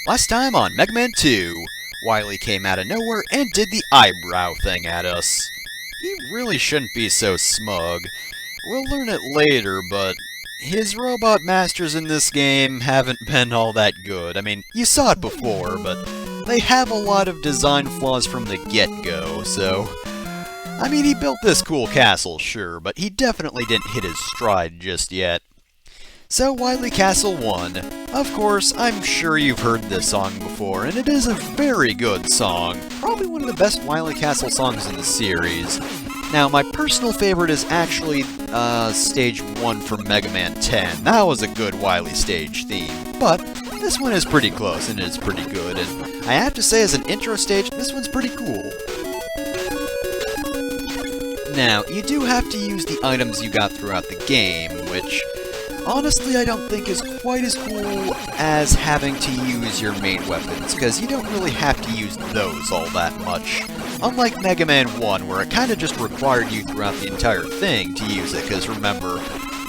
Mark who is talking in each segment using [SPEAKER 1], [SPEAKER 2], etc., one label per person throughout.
[SPEAKER 1] Last time on Mega Man 2, Wily came out of nowhere and did the eyebrow thing at us. He really shouldn't be so smug. We'll learn it later, but his robot masters in this game haven't been all that good. I mean, you saw it before, but they have a lot of design flaws from the get-go, so... I mean, he built this cool castle, sure, but he definitely didn't hit his stride just yet. So, Wily Castle 1. Of course, I'm sure you've heard this song before, and it is a very good song. Probably one of the best Wily Castle songs in the series. Now, my personal favorite is actually Stage 1 from Mega Man 10. That was a good Wily stage theme. But, this one is pretty close, and it is pretty good, and I have to say, as an intro stage, this one's pretty cool. Now, you do have to use the items you got throughout the game, which... honestly, I don't think is quite as cool as having to use your main weapons, because you don't really have to use those all that much. Unlike Mega Man 1, where it kind of just required you throughout the entire thing to use it, because remember,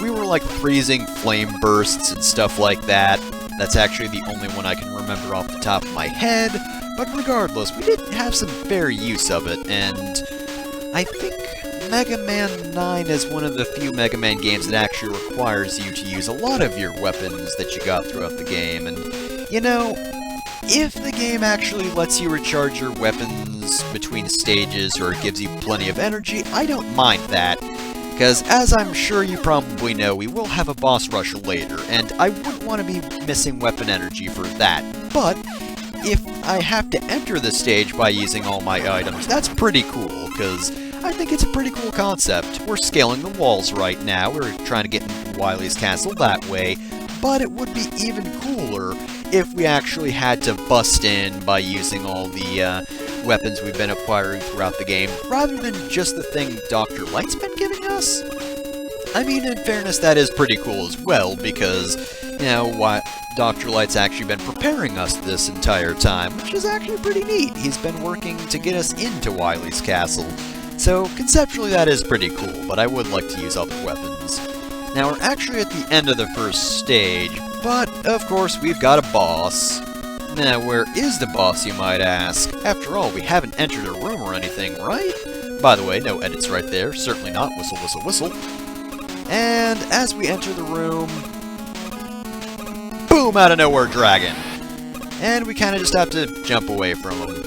[SPEAKER 1] we were like freezing flame bursts and stuff like that. That's actually the only one I can remember off the top of my head, but regardless, we did have some fair use of it, and I think Mega Man 9 is one of the few Mega Man games that actually requires you to use a lot of your weapons that you got throughout the game, and, you know, if the game actually lets you recharge your weapons between stages or gives you plenty of energy, I don't mind that, because as I'm sure you probably know, we will have a boss rush later, and I wouldn't want to be missing weapon energy for that, but if I have to enter the stage by using all my items, that's pretty cool, because I think it's a pretty cool concept. We're scaling the walls right now, we're trying to get into Wily's castle that way, but it would be even cooler if we actually had to bust in by using all the weapons we've been acquiring throughout the game, rather than just the thing Dr. Light's been giving us. I mean, in fairness, that is pretty cool as well, because, you know, Dr. Light's actually been preparing us this entire time, which is actually pretty neat. He's been working to get us into Wily's castle. So, conceptually that is pretty cool, but I would like to use other weapons. Now, we're actually at the end of the first stage, but, of course, we've got a boss. Now, where is the boss, you might ask? After all, we haven't entered a room or anything, right? By the way, no edits right there, certainly not whistle, whistle, whistle. And, as we enter the room... boom! Out of nowhere, dragon! And we kinda just have to jump away from him.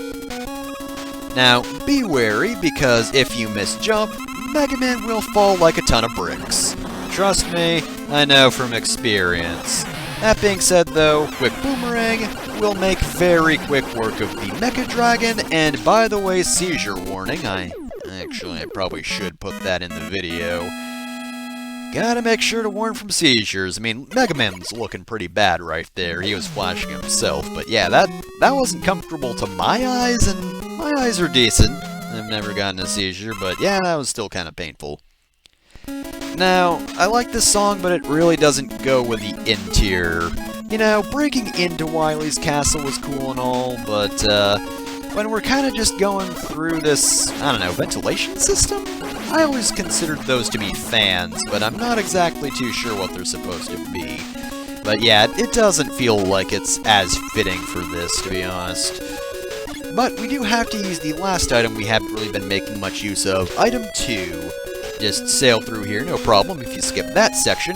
[SPEAKER 1] Now, be wary, because if you misjump, Mega Man will fall like a ton of bricks. Trust me, I know from experience. That being said though, quick boomerang will make very quick work of the Mecha Dragon, and by the way, seizure warning, I probably should put that in the video. Gotta make sure to warn from seizures. I mean, Mega Man's looking pretty bad right there. He was flashing himself, but yeah, that wasn't comfortable to my eyes, and my eyes are decent. I've never gotten a seizure, but yeah, that was still kind of painful. Now, I like this song, but it really doesn't go with the interior. You know, breaking into Wily's castle was cool and all, but when we're kind of just going through this, I don't know, ventilation system? I always considered those to be fans, but I'm not exactly too sure what they're supposed to be. But yeah, it doesn't feel like it's as fitting for this, to be honest. But we do have to use the last item we haven't really been making much use of, item 2. Just sail through here, no problem. If you skip that section,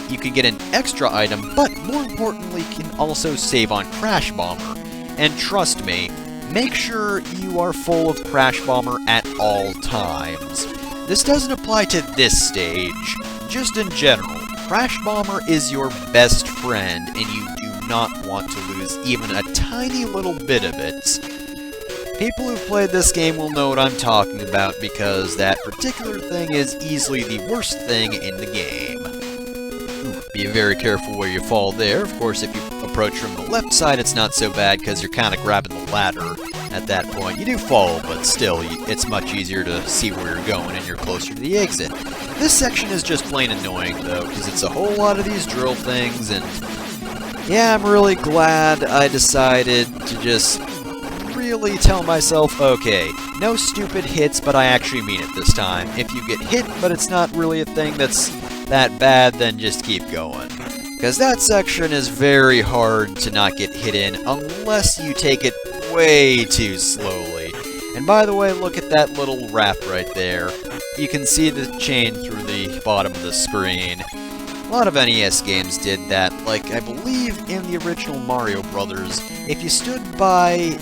[SPEAKER 1] you can get an extra item, but more importantly, you can also save on Crash Bomber. And trust me, make sure you are full of Crash Bomber at all times. This doesn't apply to this stage, just in general. Crash Bomber is your best friend, and you do not want to lose even a tiny little bit of it. People who've played this game will know what I'm talking about, because that particular thing is easily the worst thing in the game. Ooh, be very careful where you fall there. Of course, if you approach from the left side, it's not so bad, because you're kind of grabbing the ladder at that point. You do fall, but still, it's much easier to see where you're going, and you're closer to the exit. This section is just plain annoying, though, because it's a whole lot of these drill things, and yeah, I'm really glad I decided to just really tell myself, okay, no stupid hits, but I actually mean it this time. If you get hit, but it's not really a thing that's that bad, then just keep going. because that section is very hard to not get hit in unless you take it way too slowly. And by the way, look at that little wrap right there. You can see the chain through the bottom of the screen. A lot of NES games did that, like I believe in the original Mario Brothers, if you stood by,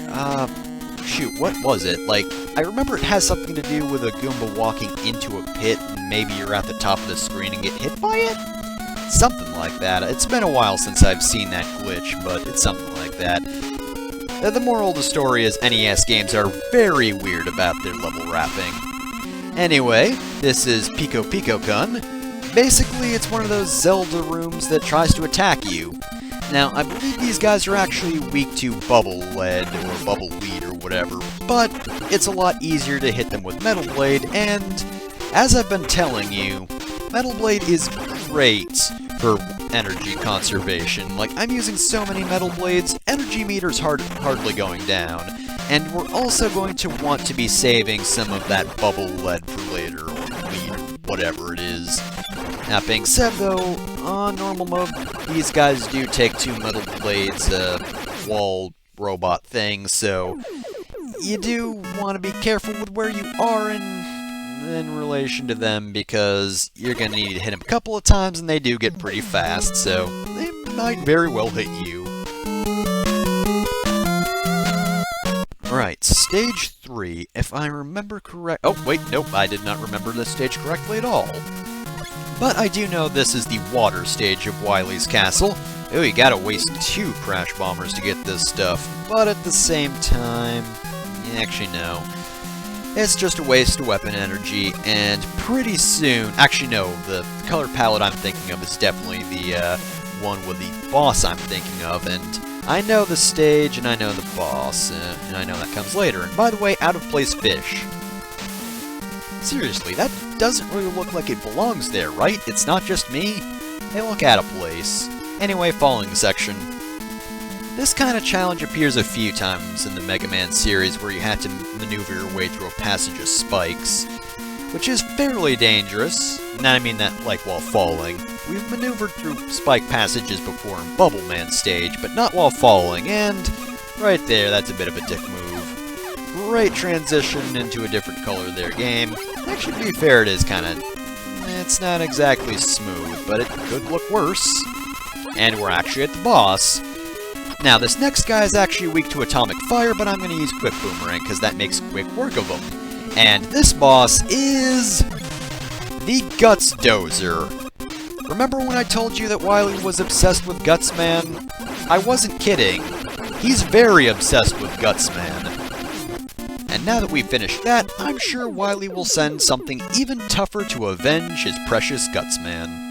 [SPEAKER 1] shoot, what was it? Like, I remember it has something to do with a Goomba walking into a pit, and maybe you're at the top of the screen and get hit by it? Something like that. It's been a while since I've seen that glitch, but it's something like that. The moral of the story is NES games are very weird about their level wrapping. Anyway, this is Pico Pico Kun. Basically, it's one of those Zelda rooms that tries to attack you. Now, I believe these guys are actually weak to Bubble Lead, or Bubble Weed, or whatever, but it's a lot easier to hit them with Metal Blade, and as I've been telling you, Metal Blade is great for energy conservation. Like, I'm using so many Metal Blades, energy meter's hardly going down, and we're also going to want to be saving some of that Bubble Lead for later, or Weed, or whatever it is. That being said, though, on normal mode, these guys do take 2 Metal Blades, wall robot thing, so you do want to be careful with where you are in relation to them, because you're going to need to hit them a couple of times, and they do get pretty fast, so they might very well hit you. Alright, stage 3, if I remember correct... Oh, wait, nope, I did not remember this stage correctly at all. But I do know this is the water stage of Wily's Castle. Oh, you gotta waste 2 Crash Bombers to get this stuff. But at the same time... Actually, no. It's just a waste of weapon energy, and pretty soon... Actually, no, the color palette I'm thinking of is definitely the one with the boss I'm thinking of, and I know the stage, and I know the boss, and I know that comes later. And by the way, out-of-place fish. Seriously, that doesn't really look like it belongs there, right? It's not just me? They look out of place. Anyway, following section. This kind of challenge appears a few times in the Mega Man series where you had to maneuver your way through a passage of spikes, which is fairly dangerous. And I mean that, like, while falling. We've maneuvered through spike passages before in Bubble Man stage, but not while falling, and right there, that's a bit of a dick move. Great transition into a different color there, game. Actually, to be fair, it is kind of... It's not exactly smooth, but it could look worse. And we're actually at the boss. Now, this next guy is actually weak to Atomic Fire, but I'm going to use Quick Boomerang, because that makes quick work of him. And this boss is... the Guts Dozer. Remember when I told you that Wily was obsessed with Gutsman? I wasn't kidding. He's very obsessed with Gutsman. And now that we've finished that, I'm sure Wily will send something even tougher to avenge his precious Gutsman.